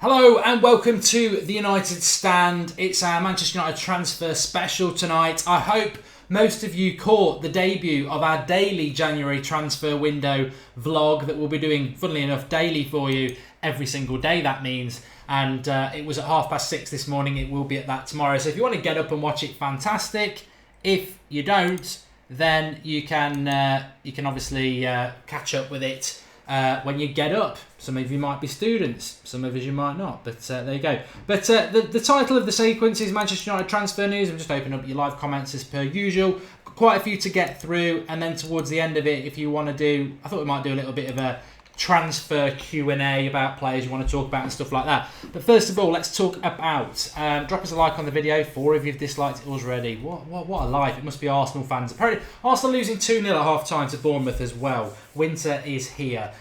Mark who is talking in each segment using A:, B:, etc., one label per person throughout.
A: Hello and welcome to the United Stand. It's our Manchester United transfer special tonight. I hope most of you caught the debut of our daily January transfer window vlog that we'll be doing, funnily enough, daily for you every single day, that means. And it was at 6:30 this morning. It will be at that tomorrow. So if you want to get up and watch it, fantastic. If you don't, then you can obviously catch up with it when you get up. Some of you might be students, some of you might not, but there you go. But the title of the sequence is Manchester United transfer news. I'm just opening up your live comments as per usual. Quite a few to get through, and then towards the end of it, if you want to do, I thought we might do a little bit of a transfer Q&A about players you want to talk about and stuff like that. But first of all, let's talk about, drop us a like on the video. 4 of you have disliked it already. What a life. It must be Arsenal fans. Apparently Arsenal losing 2-0 at half time to Bournemouth as well. Winter is here.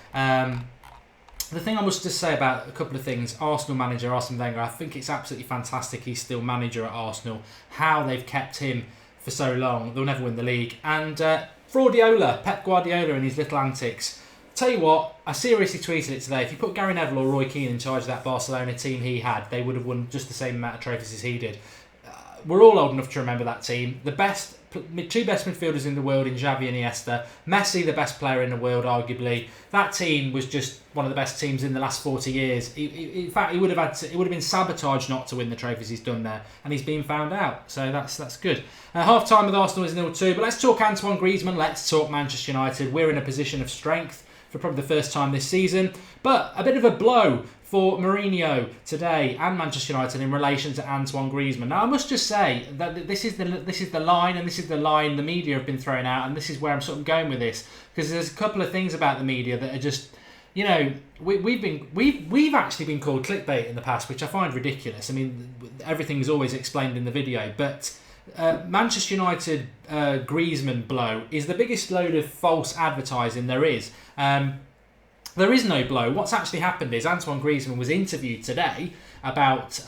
A: The thing I must just say about a couple of things, Arsenal manager Arsene Wenger, I think it's absolutely fantastic he's still manager at Arsenal. How they've kept him for so long. They'll never win the league. And Fraudiola, Pep Guardiola and his little antics. Tell you what, I seriously tweeted it today. If you put Gary Neville or Roy Keane in charge of that Barcelona team he had, they would have won just the same amount of trophies as he did. We're all old enough to remember that team. The two best midfielders in the world in Xavi and Iniesta. Messi, the best player in the world, arguably. That team was just one of the best teams in the last 40 years. In fact, it would have been sabotage not to win the trophies he's done there, and he's been found out. So that's good. Half time with Arsenal is 0-2. But let's talk Antoine Griezmann. Let's talk Manchester United. We're in a position of strength for probably the first time this season, but a bit of a blow for Mourinho today and Manchester United in relation to Antoine Griezmann. Now, I must just say that this is the line, and this is the line the media have been throwing out, and this is where I'm sort of going with this, because there's a couple of things about the media that are just, you know, we've actually been called clickbait in the past, which I find ridiculous. I mean, everything's always explained in the video, but Manchester United Griezmann blow is the biggest load of false advertising there is. There is no blow. What's actually happened is Antoine Griezmann was interviewed today about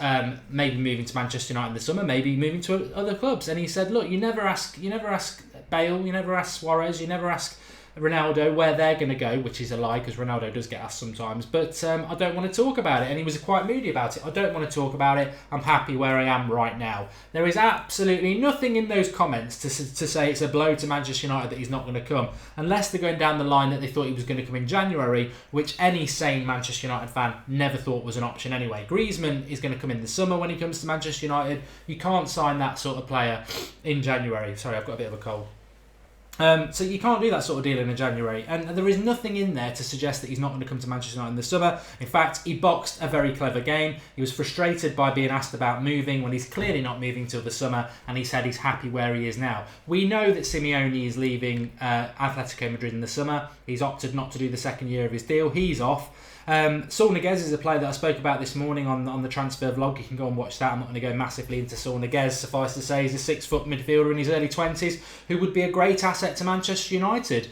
A: maybe moving to Manchester United in the summer, maybe moving to other clubs, and he said, "Look, you never ask Bale, you never ask Suarez, you never ask Ronaldo where they're going to go," which is a lie because Ronaldo does get asked sometimes, but I don't want to talk about it. And he was quite moody about it. I don't want to talk about it. I'm happy where I am right now. There is absolutely nothing in those comments to say it's a blow to Manchester United that he's not going to come, unless they're going down the line that they thought he was going to come in January, which any sane Manchester United fan never thought was an option anyway. Griezmann is going to come in the summer when he comes to Manchester United. You can't sign that sort of player in January. Sorry, I've got a bit of a cold. So you can't do that sort of deal in January, and there is nothing in there to suggest that he's not going to come to Manchester United in the summer. In fact, he boxed a very clever game. He was frustrated by being asked about moving when he's clearly not moving till the summer, and he said he's happy where he is now. We know that Simeone is leaving Atletico Madrid in the summer. He's opted not to do the second year of his deal. He's off. Saul Niguez is a player that I spoke about this morning on the transfer vlog. You can go and watch that. I'm not going to go massively into Saul Niguez. Suffice to say, he's a 6-foot midfielder in his early 20s who would be a great asset to Manchester United.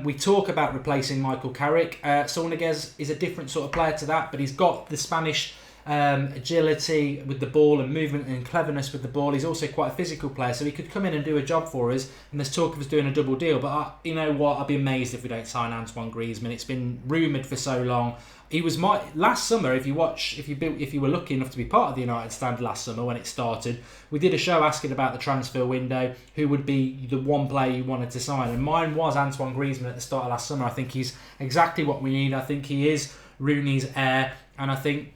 A: We talk about replacing Michael Carrick. Saul Niguez is a different sort of player to that, but he's got the Spanish agility with the ball and movement and cleverness with the ball. He's also quite a physical player, so he could come in and do a job for us. And there's talk of us doing a double deal, but you know what? I'd be amazed if we don't sign Antoine Griezmann. It's been rumoured for so long. He was my last summer. If you were lucky enough to be part of the United Stand last summer when it started, we did a show asking about the transfer window, who would be the one player you wanted to sign, and mine was Antoine Griezmann at the start of last summer. I think he's exactly what we need. I think he is Rooney's heir, and I think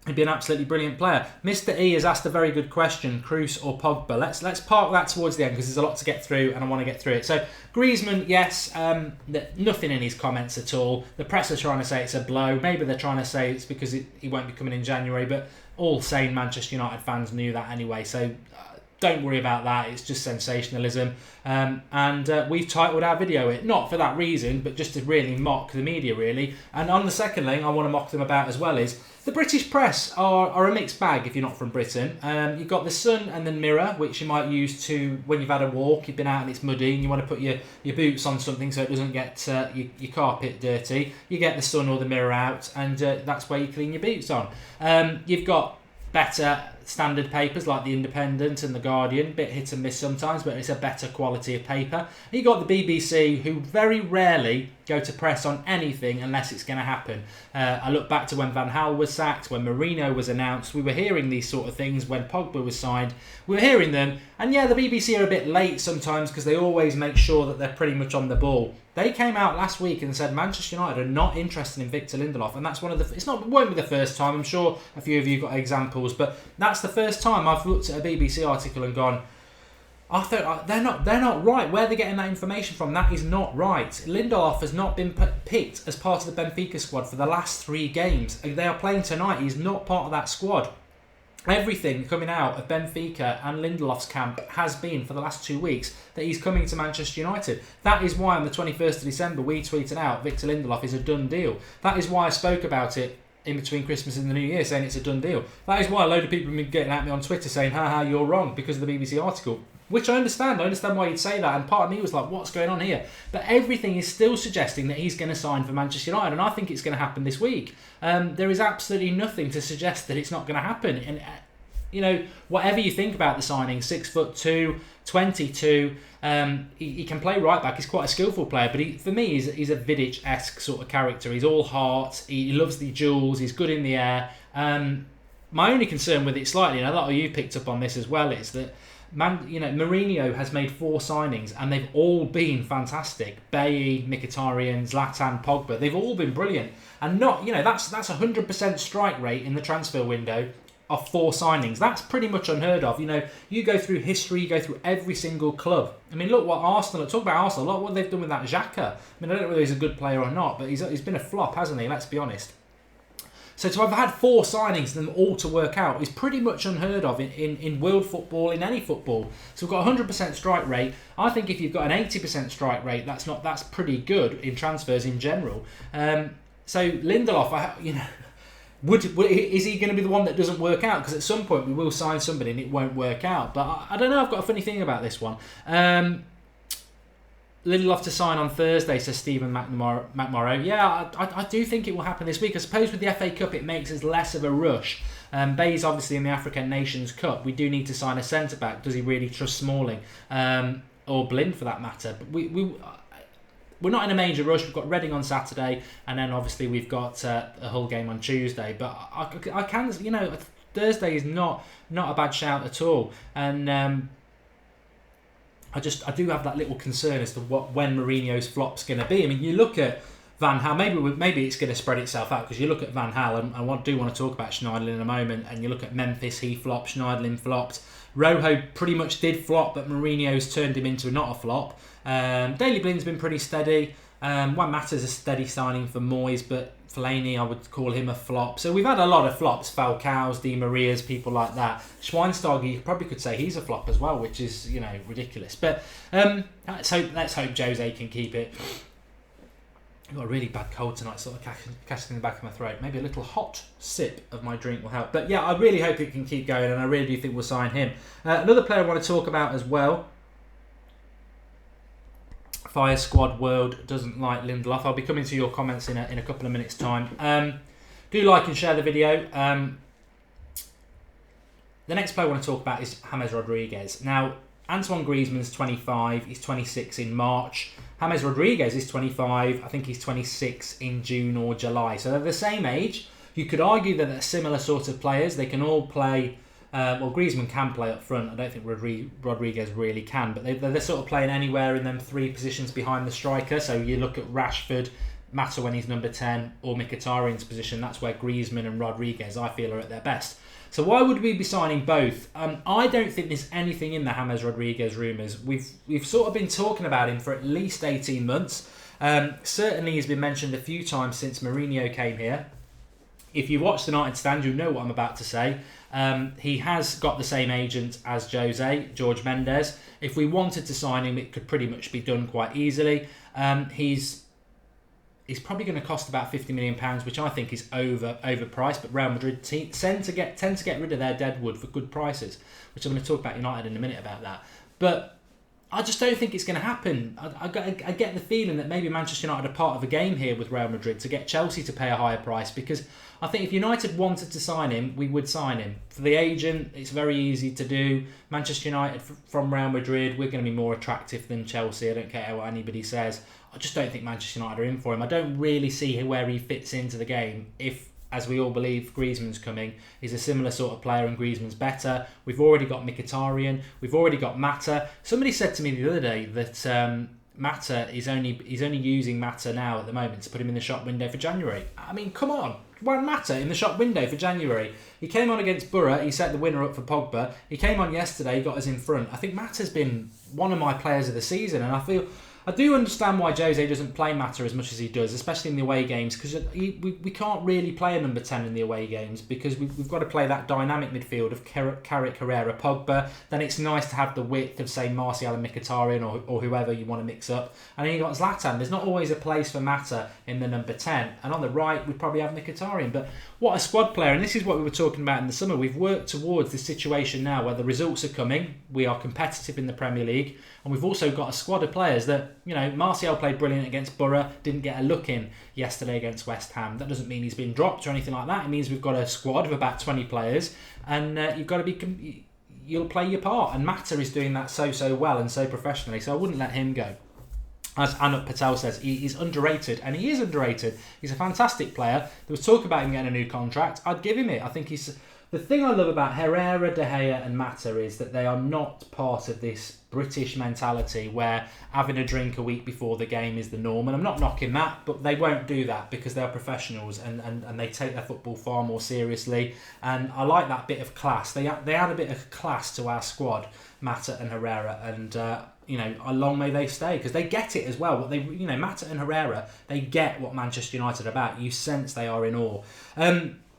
A: he'd be an absolutely brilliant player. Mr. E has asked a very good question, Kroos or Pogba. Let's park that towards the end because there's a lot to get through and I want to get through it. So Griezmann, yes, nothing in his comments at all. The press are trying to say it's a blow. Maybe they're trying to say it's because he won't be coming in January, but all sane Manchester United fans knew that anyway. So don't worry about that. It's just sensationalism. And we've titled our video it, not for that reason, but just to really mock the media, really. And on the second thing I want to mock them about as well is the British press are a mixed bag if you're not from Britain. You've got the Sun and the Mirror, which you might use to, when you've had a walk, you've been out and it's muddy and you want to put your boots on something so it doesn't get your carpet dirty. You get the Sun or the Mirror out, and that's where you clean your boots on. You've got better standard papers like the Independent and the Guardian, bit hit and miss sometimes, but it's a better quality of paper. You got the BBC, who very rarely go to press on anything unless it's going to happen. I look back to when Van Gaal was sacked, when Mourinho was announced. We were hearing these sort of things when Pogba was signed. We were hearing them, and yeah, the BBC are a bit late sometimes because they always make sure that they're pretty much on the ball. They came out last week and said Manchester United are not interested in Victor Lindelof, and that's one of the. It won't be the first time. I'm sure a few of you got examples, but that's the first time I've looked at a BBC article and gone, I thought they're not right. Where they're getting that information from, that is not right. Lindelof has not been picked as part of the Benfica squad for the last 3 games. They are playing tonight. He's not part of that squad. Everything coming out of Benfica and Lindelof's camp has been for the last 2 weeks that he's coming to Manchester United. That is why on the 21st of December we tweeted out Victor Lindelof is a done deal. That is why I spoke about it in between Christmas and the New Year, saying it's a done deal. That is why a load of people have been getting at me on Twitter saying, haha, you're wrong, because of the BBC article. Which I understand. I understand why you'd say that. And part of me was like, what's going on here? But everything is still suggesting that he's going to sign for Manchester United. And I think it's going to happen this week. There is absolutely nothing to suggest that it's not going to happen. And, you know, whatever you think about the signing, 6'2", 22, he can play right back. He's quite a skillful player. But for me, he's a Vidic-esque sort of character. He's all heart. He loves the duels. He's good in the air. My only concern with it slightly, and a lot of you picked up on this as well, is that Mourinho has made 4 signings and they've all been fantastic. Bailly, Mkhitaryan, Zlatan, Pogba, they've all been brilliant. And that's 100% strike rate in the transfer window of 4 signings. That's pretty much unheard of. You go through history, you go through every single club. I mean, look what Arsenal, talk about Arsenal, look what they've done with that Xhaka. I mean, I don't know whether he's a good player or not, but he's been a flop, hasn't he? Let's be honest. So to have had 4 signings and them all to work out is pretty much unheard of in world football, in any football. So we've got 100% strike rate. I think if you've got an 80% strike rate, that's pretty good in transfers in general. So Lindelof, is he going to be the one that doesn't work out? Because at some point we will sign somebody and it won't work out. But I don't know. I've got a funny thing about this one. Lindelof to sign on Thursday, says Stephen McMorrow. Yeah, I do think it will happen this week. I suppose with the FA Cup it makes us less of a rush. Bay's obviously in the African Nations Cup. We do need to sign a centre-back. Does he really trust Smalling? Or Blind for that matter? But we're not in a major rush. We've got Reading on Saturday, and then obviously we've got a Hull game on Tuesday. But I can, Thursday is not a bad shout at all. And I do have that little concern as to when Mourinho's flop's going to be. I mean, you look at Van Gaal, maybe it's going to spread itself out, because you look at Van Gaal, and I do want to talk about Schneiderlin in a moment, and you look at Memphis, he flopped, Schneiderlin flopped. Rojo pretty much did flop, but Mourinho's turned him into not a flop. Daley Blind's been pretty steady. Juan Mata's a steady signing for Moyes, but Fellaini, I would call him a flop. So we've had a lot of flops. Falcao's, Di Maria's, people like that. Schweinsteiger, you probably could say he's a flop as well, which is, ridiculous. But let's hope Jose can keep it. I've got a really bad cold tonight, sort of catching in the back of my throat. Maybe a little hot sip of my drink will help. But yeah, I really hope it can keep going, and I really do think we'll sign him. Another player I want to talk about as well. Fire Squad World doesn't like Lindelof. I'll be coming to your comments in a couple of minutes' time. Do like and share the video. The next player I want to talk about is James Rodriguez. Now, Antoine Griezmann's 25. He's 26 in March. James Rodriguez is 25. I think he's 26 in June or July. So they're the same age. You could argue that they're similar sort of players. They can all play. Griezmann can play up front. I don't think Rodriguez really can, but they're sort of playing anywhere in them 3 positions behind the striker. So you look at Rashford, Mata when he's number 10, or Mkhitaryan's position. That's where Griezmann and Rodriguez, I feel, are at their best. So why would we be signing both? I don't think there's anything in the James Rodriguez rumours. We've sort of been talking about him for at least 18 months. Certainly he's been mentioned a few times since Mourinho came here. If you watch the United Stand, you know what I'm about to say. He has got the same agent as Jose, George Mendes. If we wanted to sign him, it could pretty much be done quite easily. He's probably going to cost about £50 million, which I think is overpriced. But Real Madrid tend to get rid of their deadwood for good prices, which I'm going to talk about United in a minute about that. But I just don't think it's going to happen. I get the feeling that maybe Manchester United are part of a game here with Real Madrid to get Chelsea to pay a higher price, because I think if United wanted to sign him, we would sign him. For the agent, it's very easy to do. Manchester United from Real Madrid, we're going to be more attractive than Chelsea. I don't care what anybody says. I just don't think Manchester United are in for him. I don't really see where he fits into the game if, as we all believe, Griezmann's coming. He's a similar sort of player and Griezmann's better. We've already got Mkhitaryan. We've already got Mata. Somebody said to me the other day that Mata he's only using Mata now at the moment to put him in the shop window for January. I mean, come on. Why Mata in the shop window for January? He came on against Borough. He set the winner up for Pogba. He came on yesterday. He got us in front. I think Mata's been one of my players of the season, and I do understand why Jose doesn't play Mata as much as he does, especially in the away games, because we can't really play a number 10 in the away games because we've got to play that dynamic midfield of Carrick, Herrera, Pogba. Then it's nice to have the width of, say, Martial and Mkhitaryan or whoever you want to mix up. And then you've got Zlatan. There's not always a place for Mata in the number 10. And on the right, we'd probably have Mkhitaryan. But what a squad player. And this is what we were talking about in the summer. We've worked towards this situation now where the results are coming. We are competitive in the Premier League. And we've also got a squad of players that, Martial played brilliant against Borough, didn't get a look in yesterday against West Ham. That doesn't mean he's been dropped or anything like that. It means we've got a squad of about 20 players, and you've got to you'll play your part. And Mata is doing that so well and so professionally, so I wouldn't let him go. As Anut Patel says, he's underrated, and he is underrated. He's a fantastic player. There was talk about him getting a new contract. I'd give him it. I think he's... The thing I love about Herrera, De Gea and Mata is that they are not part of this British mentality where having a drink a week before the game is the norm. And I'm not knocking that, but they won't do that because they're professionals and they take their football far more seriously. And I like that bit of class. They add a bit of class to our squad, Mata and Herrera, and long may they stay, because they get it as well. What Mata and Herrera, they get what Manchester United are about. You sense they are in awe.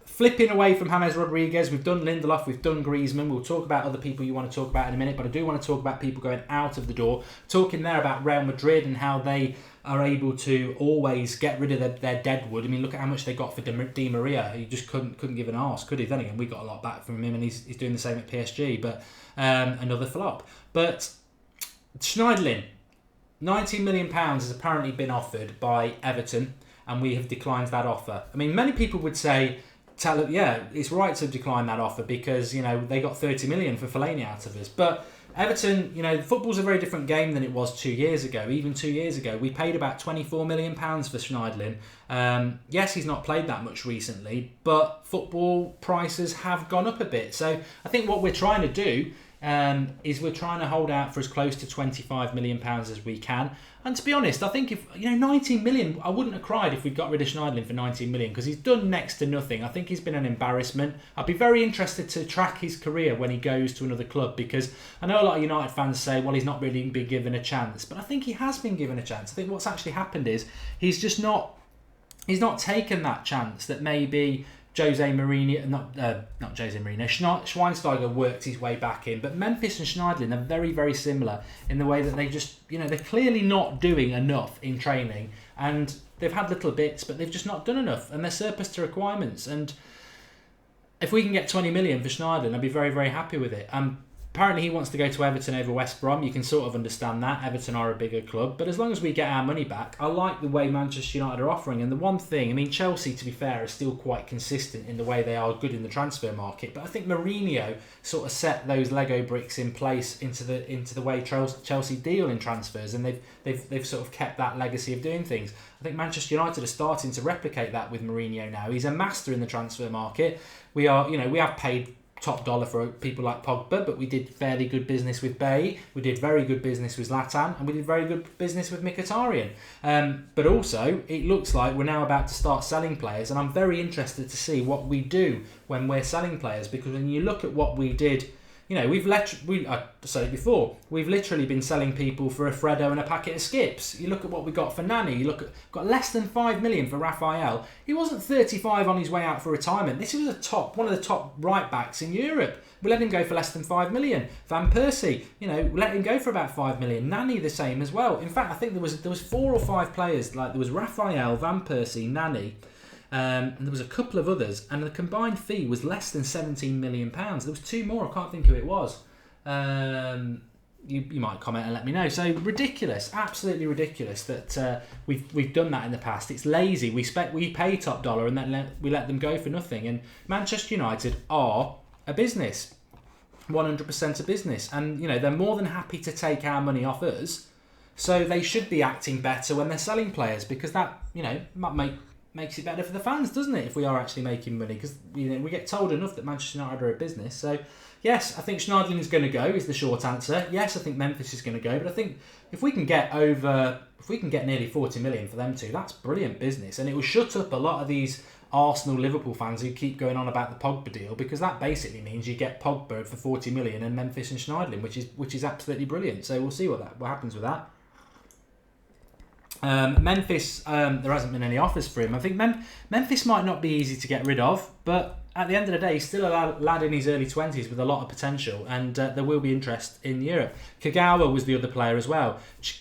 A: Flipping away from James Rodriguez, we've done Lindelof, we've done Griezmann. We'll talk about other people you want to talk about in a minute, but I do want to talk about people going out of the door. Talking there about Real Madrid and how they are able to always get rid of their deadwood. I mean, look at how much they got for Di Maria. He just couldn't give an arse, could he? Then again, we got a lot back from him, and he's doing the same at PSG, but another flop. But Schneiderlin, £19 million has apparently been offered by Everton, and we have declined that offer. I mean, many people would say, it's right to decline that offer because, they got 30 million for Fellaini out of us. But Everton, football's a very different game than it was 2 years ago. Even 2 years ago, we paid about £24 million for Schneiderlin. Yes, he's not played that much recently, but football prices have gone up a bit. So I think what we're trying to do is we're trying to hold out for as close to £25 million as we can. And to be honest, I think if 19 million, I wouldn't have cried if we'd got rid of Schneiderlin for 19 million because he's done next to nothing. I think he's been an embarrassment. I'd be very interested to track his career when he goes to another club, because I know a lot of United fans say, well, he's not really been given a chance, but I think he has been given a chance. I think what's actually happened is he's not taken that chance that maybe Jose Mourinho, not Jose Mourinho, Schweinsteiger worked his way back in. But Memphis and Schneiderlin are very, very similar in the way that they just, they're clearly not doing enough in training. And they've had little bits, but they've just not done enough. And they're surplus to requirements. And if we can get 20 million for Schneiderlin, I'd be very, very happy with it. Apparently he wants to go to Everton over West Brom. You can sort of understand that. Everton are a bigger club. But as long as we get our money back, I like the way Manchester United are offering. And the one thing, Chelsea, to be fair, is still quite consistent in the way they are good in the transfer market. But I think Mourinho sort of set those Lego bricks in place into the way Chelsea deal in transfers. And they've sort of kept that legacy of doing things. I think Manchester United are starting to replicate that with Mourinho now. He's a master in the transfer market. We have paid top dollar for people like Pogba, but we did fairly good business with Bay, we did very good business with Zlatan, and we did very good business with Mkhitaryan. But also, it looks like we're now about to start selling players, and I'm very interested to see what we do when we're selling players, because when you look at what we did, I said it before, we've literally been selling people for a Freddo and a packet of skips. You look at what we got for Nani, got less than 5 million for Raphael. He wasn't 35 on his way out for retirement. This was one of the top right backs in Europe. We let him go for less than 5 million. Van Persie, we let him go for about 5 million. Nani the same as well. In fact, I think there was 4 or 5 players, like there was Raphael, Van Persie, Nani, and there was a couple of others, and the combined fee was less than £17 million. There was 2 more, I can't think who it was. you might comment and let me know. So ridiculous, absolutely ridiculous that we've done that in the past. It's lazy. We pay top dollar and then we let them go for nothing. And Manchester United are a business, 100% a business, and they're more than happy to take our money off us. So they should be acting better when they're selling players, because that makes it better for the fans, doesn't it? If we are actually making money, because we get told enough that Manchester United are a business. So yes, I think Schneiderlin is going to go, is the short answer. Yes, I think Memphis is going to go, but I think if we can get nearly 40 million for them two, that's brilliant business, and it will shut up a lot of these Arsenal, Liverpool fans who keep going on about the Pogba deal, because that basically means you get Pogba for 40 million and Memphis and Schneiderlin, which is absolutely brilliant. So we'll see what happens with that. Memphis, there hasn't been any offers for him. I think Memphis might not be easy to get rid of, but at the end of the day, he's still a lad in his early 20s with a lot of potential, and there will be interest in Europe. Kagawa was the other player as well.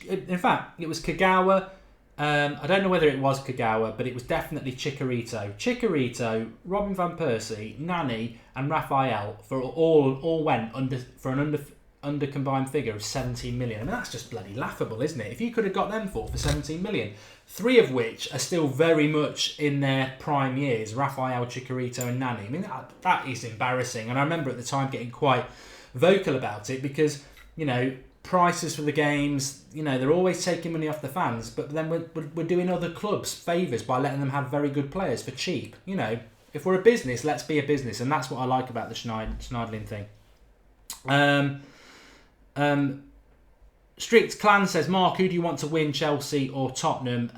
A: In fact, it was Kagawa. I don't know whether it was Kagawa, but it was definitely Chicharito, Robin van Persie, Nani, and Raphael all went under combined figure of 17 million. I mean, that's just bloody laughable, isn't it? If you could have got them for 17 million, 3 of which are still very much in their prime years, Raphael, Chicharito and Nani. I mean, that is embarrassing. And I remember at the time getting quite vocal about it, because, prices for the games, they're always taking money off the fans, but then we're doing other clubs favours by letting them have very good players for cheap. If we're a business, let's be a business. And that's what I like about the Schneiderlin thing. Strict Clan says, Mark, who do you want to win, Chelsea or Tottenham?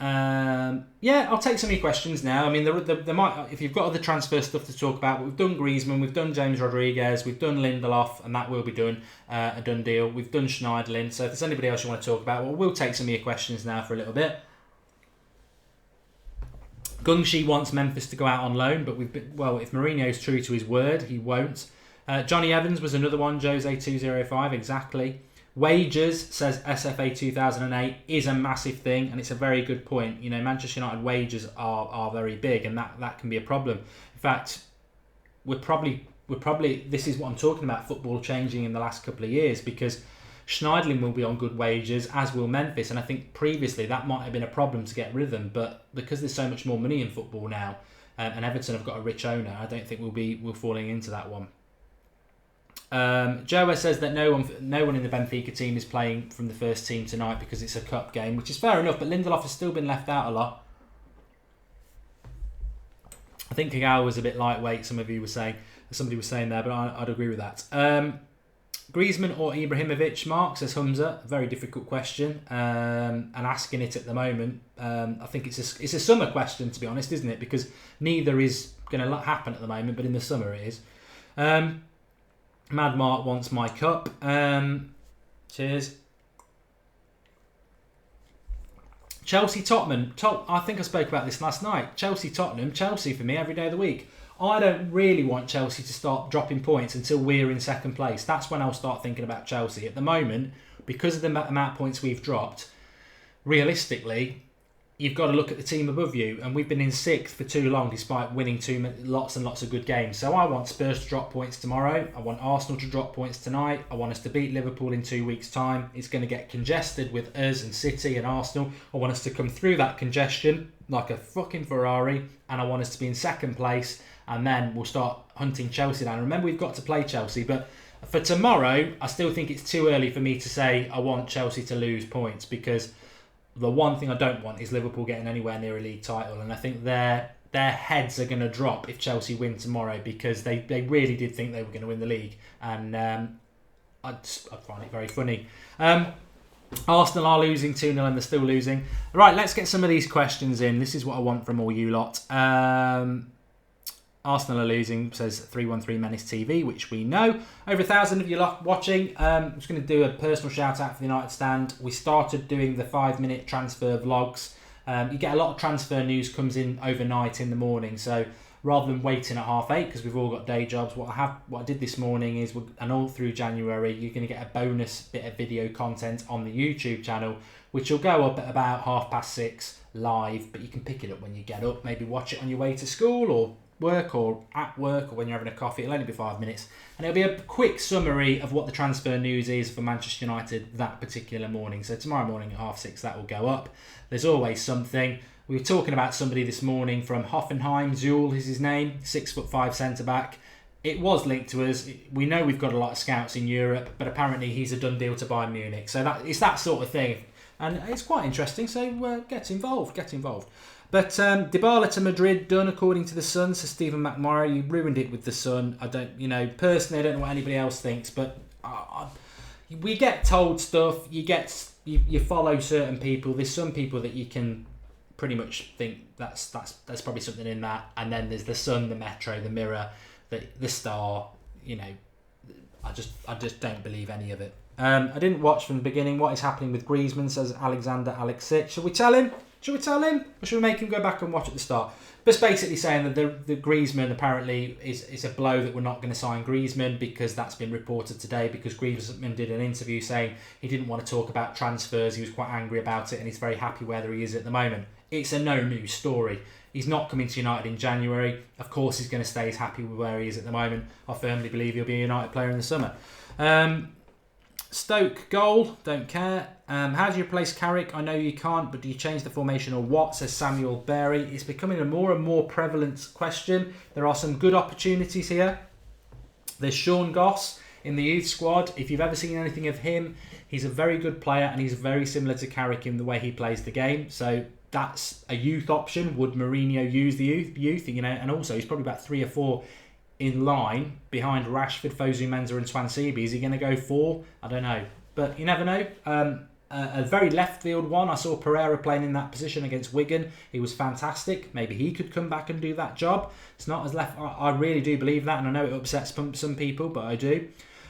A: Yeah, I'll take some of your questions now. I mean, there might, if you've got other transfer stuff to talk about, we've done Griezmann, we've done James Rodriguez, we've done Lindelof, and that will be done, a done deal. We've done Schneiderlin. So if there's anybody else you want to talk about, well, we'll take some of your questions now for a little bit. Gungshi wants Memphis to go out on loan, but if Mourinho's true to his word, he won't. Johnny Evans was another one, Jose205, exactly. Wages, says SFA 2008, is a massive thing, and it's a very good point. Manchester United wages are very big, and that can be a problem. In fact, we're probably this is what I'm talking about, football changing in the last couple of years, because Schneiderlin will be on good wages, as will Memphis, and I think previously that might have been a problem to get rid of them, but because there's so much more money in football now, and Everton have got a rich owner, I don't think we're falling into that one. Joa says that no one in the Benfica team is playing from the first team tonight because it's a cup game, which is fair enough, but Lindelof has still been left out a lot. I think Kagawa was a bit lightweight, somebody was saying there, but I'd agree with that. Griezmann or Ibrahimovic, Mark, says Humza. Very difficult question, and asking it at the moment. I think it's a summer question, to be honest, isn't it? Because neither is going to happen at the moment, but in the summer it is. Mad Mark wants my cup. Cheers. Chelsea Tottenham. I think I spoke about this last night. Chelsea Tottenham. Chelsea for me every day of the week. I don't really want Chelsea to start dropping points until we're in second place. That's when I'll start thinking about Chelsea. At the moment, because of the amount of points we've dropped, realistically, you've got to look at the team above you, and we've been in sixth for too long despite winning lots and lots of good games. So I want Spurs to drop points tomorrow. I want Arsenal to drop points tonight. I want us to beat Liverpool in 2 weeks' time. It's going to get congested with us and City and Arsenal. I want us to come through that congestion like a fucking Ferrari, and I want us to be in second place, and then we'll start hunting Chelsea down. Remember, we've got to play Chelsea, but for tomorrow, I still think it's too early for me to say I want Chelsea to lose points, because the one thing I don't want is Liverpool getting anywhere near a league title, and I think their heads are going to drop if Chelsea win tomorrow, because they really did think they were going to win the league, and I find it very funny. Arsenal are losing 2-0 and they're still losing. Right, let's get some of these questions in. This is what I want from all you lot. Arsenal are losing, says 313 Menace TV, which we know. Over 1,000 of you lot watching. I'm just going to do a personal shout out for the United Stand. We started doing the 5-minute transfer vlogs. You get a lot of transfer news comes in overnight in the morning. So rather than waiting at 8:30, because we've all got day jobs, what I did this morning is, and all through January, you're going to get a bonus bit of video content on the YouTube channel, which will go up at about 6:30 live, but you can pick it up when you get up. Maybe watch it on your way to school or work or at work or when you're having a coffee. It'll only be 5 minutes. And it'll be a quick summary of what the transfer news is for Manchester United that particular morning. So tomorrow morning at 6:30 that will go up. There's always something. We were talking about somebody this morning from Hoffenheim. Zuul is his name, 6'5" centre-back. It was linked to us. We know we've got a lot of scouts in Europe, but apparently he's a done deal to Bayern Munich. So it's that sort of thing. And it's quite interesting, so get involved. But Dybala to Madrid, done according to the Sun, says Stephen McMurray. You ruined it with the Sun. Personally, I don't know what anybody else thinks, but we get told stuff. You follow certain people. There's some people that you can pretty much think that's probably something in that. And then there's the Sun, the Metro, the Mirror, the Star. I just don't believe any of it. I didn't watch from the beginning. What is happening with Griezmann, says Alexander Alexic. Should we tell him? Or should we make him go back and watch at the start? But it's basically saying that the Griezmann apparently is a blow that we're not going to sign Griezmann, because that's been reported today, because Griezmann did an interview saying he didn't want to talk about transfers. He was quite angry about it and he's very happy where he is at the moment. It's a no news story. He's not coming to United in January. Of course he's going to stay as happy with where he is at the moment. I firmly believe he'll be a United player in the summer. Stoke goal, don't care. How do you replace Carrick? I know you can't, but do you change the formation or what? Says Samuel Berry. It's becoming a more and more prevalent question. There are some good opportunities here. There's Sean Goss in the youth squad. If you've ever seen anything of him, he's a very good player and he's very similar to Carrick in the way he plays the game. So that's a youth option. Would Mourinho use the youth? And also he's probably about 3 or 4 in line behind Rashford, Fosu Mensah and Swansea. Is he going to go 4? I don't know. But you never know. A very left field one. I saw Pereira playing in that position against Wigan. He was fantastic. Maybe he could come back and do that job. It's not as left. I really do believe that, and I know it upsets some people, but I do.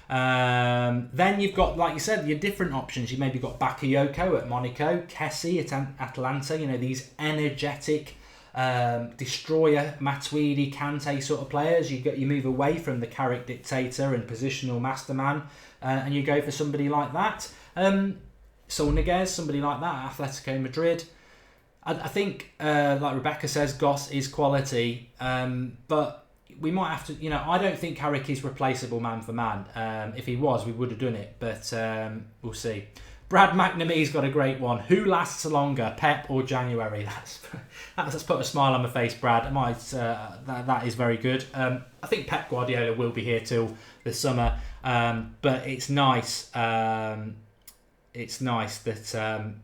A: Then you've got, like you said, your different options. You maybe got Bakayoko at Monaco, Kessie at Atalanta. These energetic destroyer, Matuidi, Kante sort of players. You move away from the Carrick dictator and positional masterman, and you go for somebody like that. Solniguez, somebody like that, Atletico Madrid. I think, like Rebecca says, Goss is quality, but we might have to, I don't think Carrick is replaceable man for man. If he was, we would have done it, but we'll see. Brad McNamee's got a great one. Who lasts longer, Pep or January? That's put a smile on my face, Brad. That is very good. I think Pep Guardiola will be here till the summer, but it's nice. It's nice that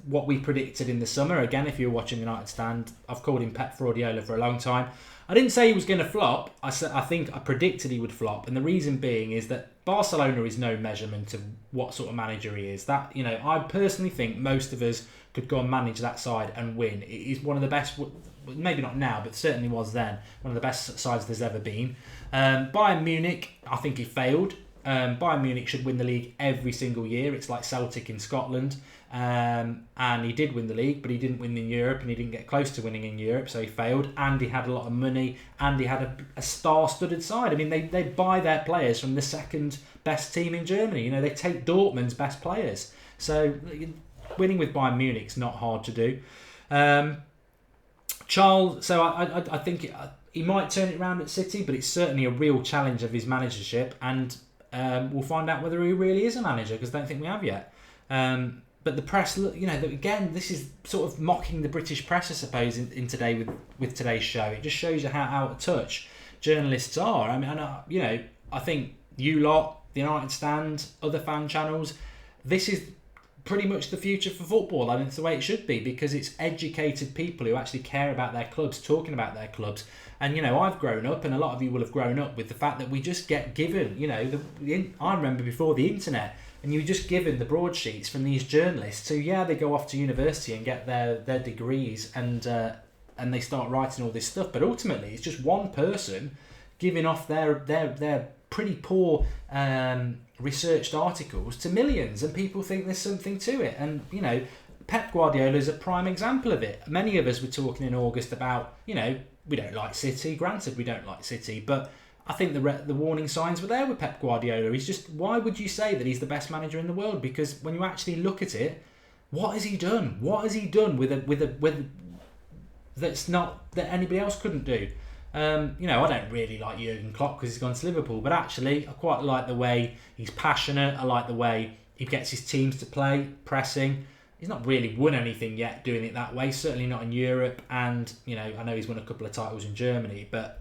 A: what we predicted in the summer. Again, if you're watching United Stand, I've called him Pep Guardiola for a long time. I didn't say he was going to flop. I think I predicted he would flop, and the reason being is that Barcelona is no measurement of what sort of manager he is. That I personally think most of us could go and manage that side and win. It is one of the best, maybe not now, but certainly was then, one of the best sides there's ever been. Bayern Munich, I think he failed. Bayern Munich should win the league every single year. It's like Celtic in Scotland. And he did win the league, but he didn't win in Europe, and he didn't get close to winning in Europe, so he failed. And he had a lot of money, and he had a star-studded side. I mean, they buy their players from the second best team in Germany. They take Dortmund's best players. So winning with Bayern Munich's not hard to do. Charles, so I think he might turn it around at City, but it's certainly a real challenge of his managership, and we'll find out whether he really is a manager, because I don't think we have yet. But the press, again, this is sort of mocking the British press, I suppose, in today with today's show. It just shows you how out of touch journalists are. I mean, I think you lot, the United Stand, other fan channels, this is pretty much the future for football. I mean, it's the way it should be, because it's educated people who actually care about their clubs, talking about their clubs. And, I've grown up, and a lot of you will have grown up with the fact that we just get given, I remember before the internet, and you were just given the broadsheets from these journalists who, they go off to university and get their degrees and they start writing all this stuff. But ultimately, it's just one person giving off their pretty poor researched articles to millions, and people think there's something to it. And, Pep Guardiola is a prime example of it. Many of us were talking in August about, we don't like City. Granted, we don't like City, but I think the warning signs were there with Pep Guardiola. He's just, why would you say that he's the best manager in the world? Because when you actually look at it, what has he done? What has he done with that anybody else couldn't do. I don't really like Jurgen Klopp because he's gone to Liverpool, but actually I quite like the way he's passionate. I like the way he gets his teams to play, pressing. He's not really won anything yet doing it that way, certainly not in Europe, and I know he's won a couple of titles in Germany, but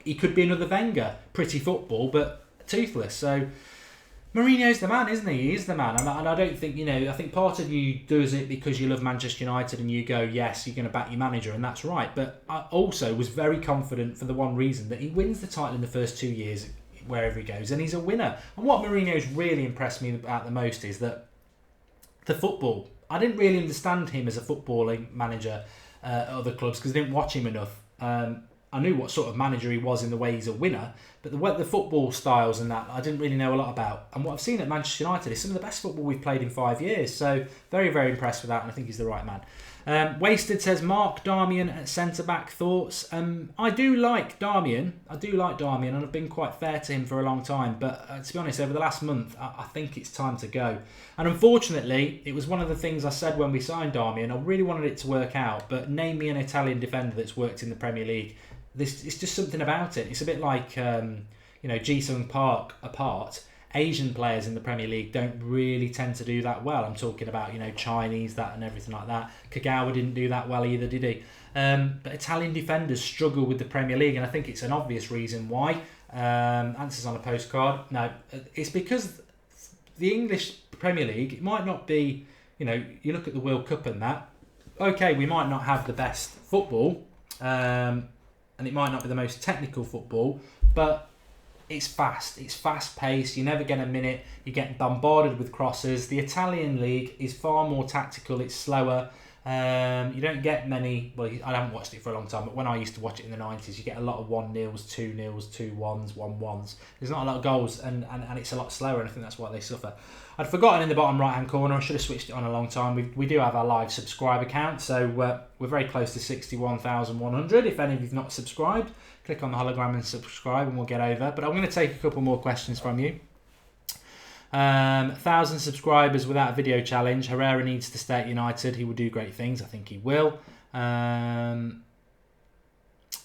A: he could be another Wenger. Pretty football, but toothless. So Mourinho's the man, isn't he? He is the man. And I don't think, I think part of you does it because you love Manchester United and you go, yes, you're going to back your manager, and that's right. But I also was very confident for the one reason that he wins the title in the first 2 years wherever he goes, and he's a winner. And what Mourinho's really impressed me about the most is that the football. I didn't really understand him as a footballing manager at other clubs because I didn't watch him enough. I knew what sort of manager he was in the way he's a winner, but the football styles and that I didn't really know a lot about. And what I've seen at Manchester United is some of the best football we've played in 5 years. So very, very impressed with that, and I think he's the right man. Wasted says, Mark Darmian at centre-back, thoughts? I do like Darmian, and I've been quite fair to him for a long time, but to be honest, over the last month, I think it's time to go. And unfortunately, it was one of the things I said when we signed Darmian. I really wanted it to work out, but name me an Italian defender that's worked in the Premier League. It's just something about it. It's a bit like, Ji-Sung Park apart. Asian players in the Premier League don't really tend to do that well. I'm talking about, Chinese, that and everything like that. Kagawa didn't do that well either, did he? But Italian defenders struggle with the Premier League, and I think it's an obvious reason why. Answers on a postcard. No, it's because the English Premier League, it might not be, you look at the World Cup and that, okay, we might not have the best football, and it might not be the most technical football, but it's fast-paced, you never get a minute, you're getting bombarded with crosses. The Italian league is far more tactical, it's slower. You don't get many, well, I haven't watched it for a long time, but when I used to watch it in the 90s, you get a lot of 1-0s, 2-0s, 2-1s, 1-1s. There's not a lot of goals, and it's a lot slower, and I think that's why they suffer. I'd forgotten in the bottom right-hand corner, I should have switched it on a long time. We do have our live subscriber count, so we're very close to 61,100. If any of you've not subscribed, click on the hologram and subscribe, and we'll get over. But I'm going to take a couple more questions from you. 1,000 subscribers without a video challenge. Herrera needs to stay at United. He will do great things. I think he will.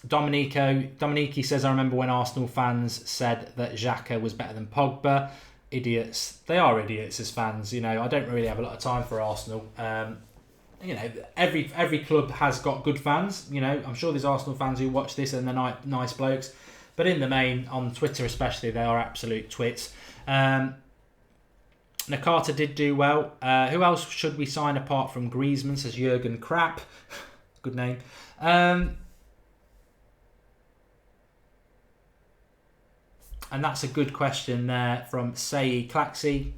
A: Dominique says, I remember when Arsenal fans said that Xhaka was better than Pogba. Idiots. They are idiots as fans. I don't really have a lot of time for Arsenal. Every club has got good fans. I'm sure there's Arsenal fans who watch this and they're nice blokes. But in the main, on Twitter especially, they are absolute twits. Nakata did do well. Who else should we sign apart from Griezmann, says Jurgen Crap. Good name. And that's a good question there from Sei Claxey.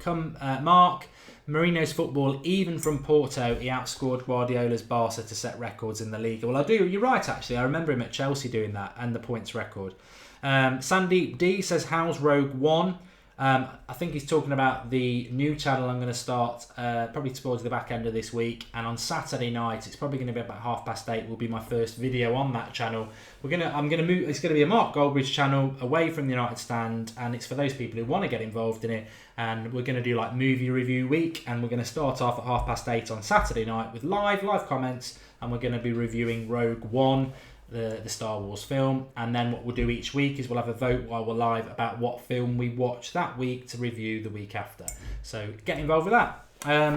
A: Mark, Mourinho's football, even from Porto, he outscored Guardiola's Barca to set records in the league. Well, I do. You're right, actually. I remember him at Chelsea doing that and the points record. Sandeep D says, how's Rogue One? I think he's talking about the new channel I'm going to start probably towards the back end of this week, and on Saturday night, it's probably going to be about 8:30, will be my first video on that channel. I'm going to move. It's going to be a Mark Goldbridge channel away from the United Stand, and it's for those people who want to get involved in it. And we're going to do like movie review week, and we're going to start off at 8:30 on Saturday night with live comments, and we're going to be reviewing Rogue One, the Star Wars film. And then what we'll do each week is we'll have a vote while we're live about what film we watch that week to review the week after. So get involved with that.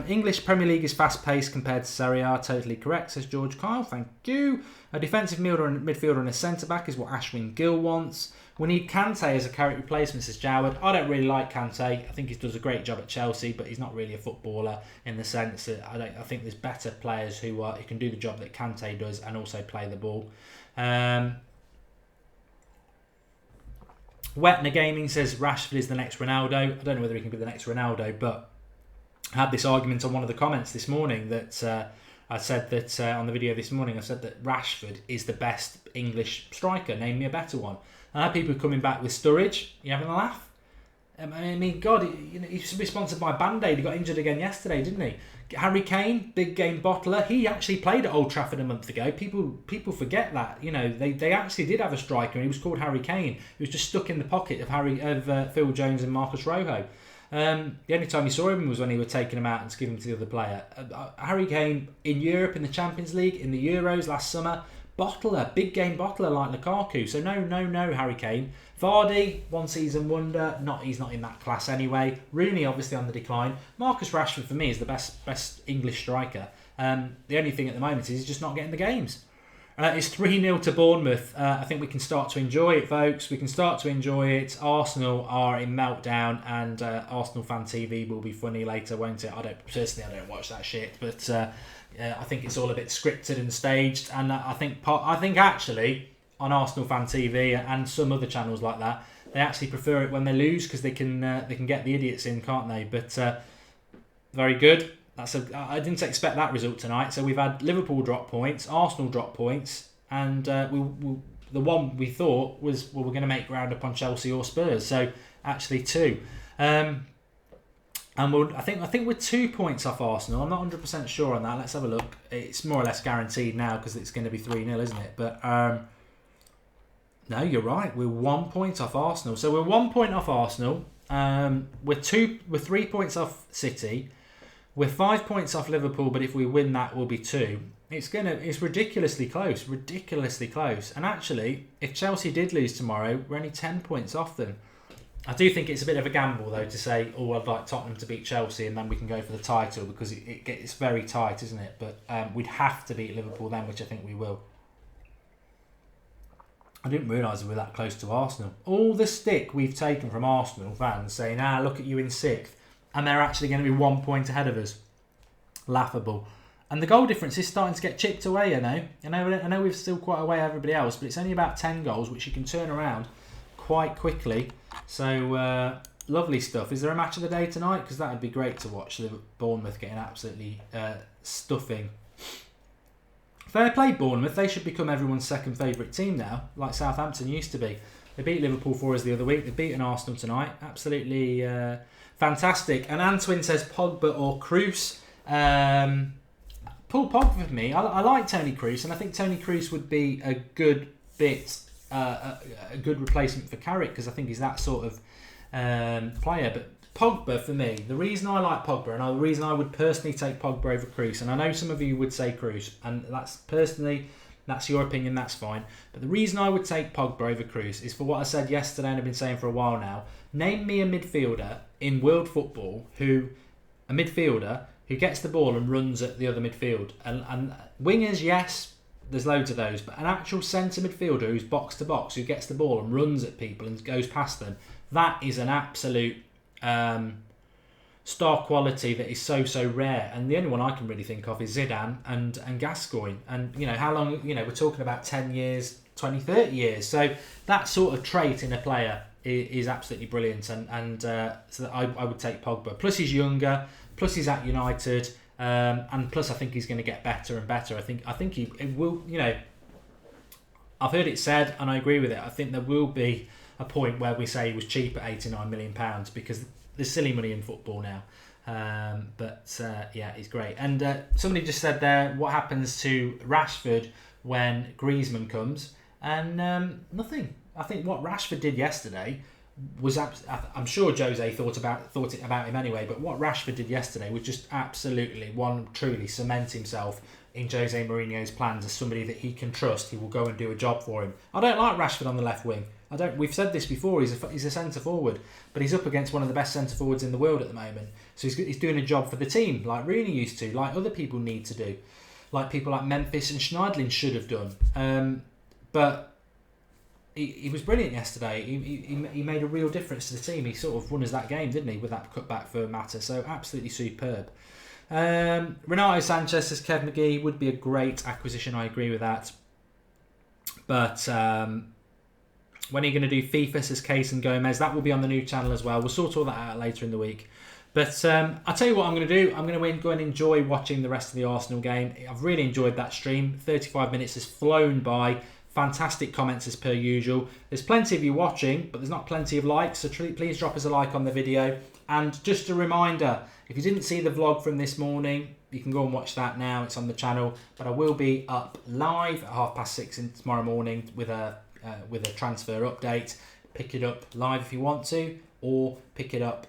A: English Premier League is fast-paced compared to Serie A. Totally correct, says George Kyle. Thank you. A defensive midfielder and a centre-back is what Ashwin Gill wants. We need Kante as a Carrick replacement, says Joward. I don't really like Kante. I think he does a great job at Chelsea, but he's not really a footballer in the sense that I think there's better players who can do the job that Kante does and also play the ball. Wetner Gaming says Rashford is the next Ronaldo. I don't know whether he can be the next Ronaldo, but I had this argument on one of the comments this morning that I said that on the video this morning, I said that Rashford is the best English striker. Name me a better one. And I had people coming back with Sturridge. You having a laugh? I mean, God, he should be sponsored by Band-Aid. He got injured again yesterday, didn't he? Harry Kane, big game bottler. He actually played at Old Trafford a month ago. People forget that. They actually did have a striker, and he was called Harry Kane. He was just stuck in the pocket of Phil Jones and Marcus Rojo. The only time you saw him was when he were taking him out and giving him to the other player. Harry Kane in Europe, in the Champions League, in the Euros last summer, bottler, big game bottler like Lukaku. So no, Harry Kane. Vardy, one season wonder. He's not in that class anyway. Rooney obviously on the decline. Marcus Rashford for me is the best English striker. The only thing at the moment is he's just not getting the games. It's 3-0 to Bournemouth. I think we can start to enjoy it, folks. We can start to enjoy it. Arsenal are in meltdown, and Arsenal Fan TV will be funny later, won't it? I don't watch that shit, but I think it's all a bit scripted and staged. And I think actually on Arsenal Fan TV and some other channels like that, they actually prefer it when they lose because they can get the idiots in, can't they? But very good. I didn't expect that result tonight. So we've had Liverpool drop points, Arsenal drop points, and the one we thought was, we're going to make ground up on Chelsea or Spurs. So actually 2. And I think we're 2 points off Arsenal. I'm not 100% sure on that. Let's have a look. It's more or less guaranteed now because it's going to be 3-0, isn't it? But no, you're right. We're 1 point off Arsenal. So we're 1 point off Arsenal. We're 3 points off City. We're 5 points off Liverpool, but if we win that, we'll be 2. It's ridiculously close. And actually, if Chelsea did lose tomorrow, we're only 10 points off them. I do think it's a bit of a gamble, though, to say, I'd like Tottenham to beat Chelsea and then we can go for the title, because it's very tight, isn't it? But we'd have to beat Liverpool then, which I think we will. I didn't realise we were that close to Arsenal. All the stick we've taken from Arsenal fans saying, look at you in 6th. And they're actually going to be 1 point ahead of us. Laughable. And the goal difference is starting to get chipped away, I know we're still quite away everybody else, but it's only about 10 goals, which you can turn around quite quickly. So, lovely stuff. Is there a match of the day tonight? Because that would be great to watch. Bournemouth getting absolutely stuffing. Fair play, Bournemouth. They should become everyone's second favourite team now, like Southampton used to be. They beat Liverpool for us the other week. They've beaten Arsenal tonight. Absolutely fantastic. And Antwin says Pogba or Kroos. Paul Pogba for me. I like Tony Kroos, and I think Tony Kroos would be a good a good replacement for Carrick, because I think he's that sort of player. But Pogba for me, the reason I like Pogba, and the reason I would personally take Pogba over Kroos, and I know some of you would say Kroos, and that's your opinion, that's fine. But the reason I would take Pogba over Kroos is for what I said yesterday and I've been saying for a while now. Name me a midfielder in world football who gets the ball and runs at the other midfield. And wingers, yes, there's loads of those. But an actual centre midfielder who's box to box, who gets the ball and runs at people and goes past them, that is an absolute star quality that is so rare. And the only one I can really think of is Zidane and Gascoigne. And how long, we're talking about 10 years, 20, 30 years. So that sort of trait in a player is absolutely brilliant. And so I would take Pogba. Plus he's younger, plus he's at United, and plus I think he's going to get better and better. I think he will, I've heard it said, and I agree with it. I think there will be a point where we say he was cheap at £89 million, because there's silly money in football now. Yeah, he's great. And somebody just said there, what happens to Rashford when Griezmann comes? And nothing. I think what Rashford did yesterday was, I'm sure Jose thought it about him anyway, but what Rashford did yesterday was just absolutely truly cement himself in Jose Mourinho's plans as somebody that he can trust. He will go and do a job for him. I don't like Rashford on the left wing. We've said this before. He's a centre forward, but he's up against one of the best centre forwards in the world at the moment. So he's doing a job for the team, like Rooney used to, like other people need to do, like people like Memphis and Schneidlin should have done. But he was brilliant yesterday. He made a real difference to the team. He sort of won us that game, didn't he, with that cutback for Mata? So absolutely superb. Renato Sanchez says Kev McGee would be a great acquisition. I agree with that. But when are you going to do FIFA, says Case and Gomez? That will be on the new channel as well. We'll sort all that out later in the week. But I'll tell you what I'm going to do. I'm going to go and enjoy watching the rest of the Arsenal game. I've really enjoyed that stream. 35 minutes has flown by. Fantastic comments as per usual. There's plenty of you watching, but there's not plenty of likes, so please drop us a like on the video. And just a reminder, if you didn't see the vlog from this morning, you can go and watch that now. It's on the channel, but I will be up live at 6:30 tomorrow morning with a transfer update. Pick it up live if you want to. or pick it up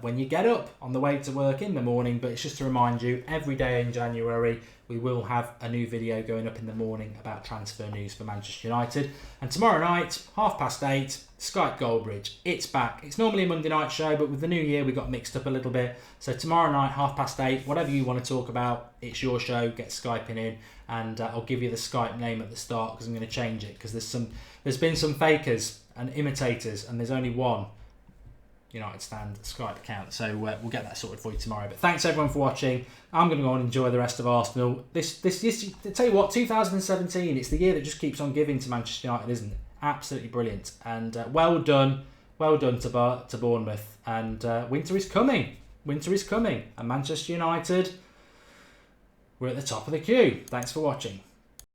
A: when you get up on the way to work in the morning. But it's just to remind you, every day in January we will have a new video going up in the morning about transfer news for Manchester United. And tomorrow night, 8:30, Skype Goldbridge. It's back. It's normally a Monday night show, but with the new year we got mixed up a little bit. So tomorrow night, 8:30, whatever you want to talk about, it's your show. Get Skyping in, and I'll give you the Skype name at the start because I'm going to change it because there's been some fakers and imitators, and there's only one United Stand Skype account. So we'll get that sorted for you tomorrow. But thanks everyone for watching. I'm going to go and enjoy the rest of Arsenal. This tell you what, 2017, it's the year that just keeps on giving to Manchester United, isn't it? Absolutely brilliant. And well done to Bournemouth. And winter is coming. And Manchester United, we're at the top of the queue. Thanks for watching.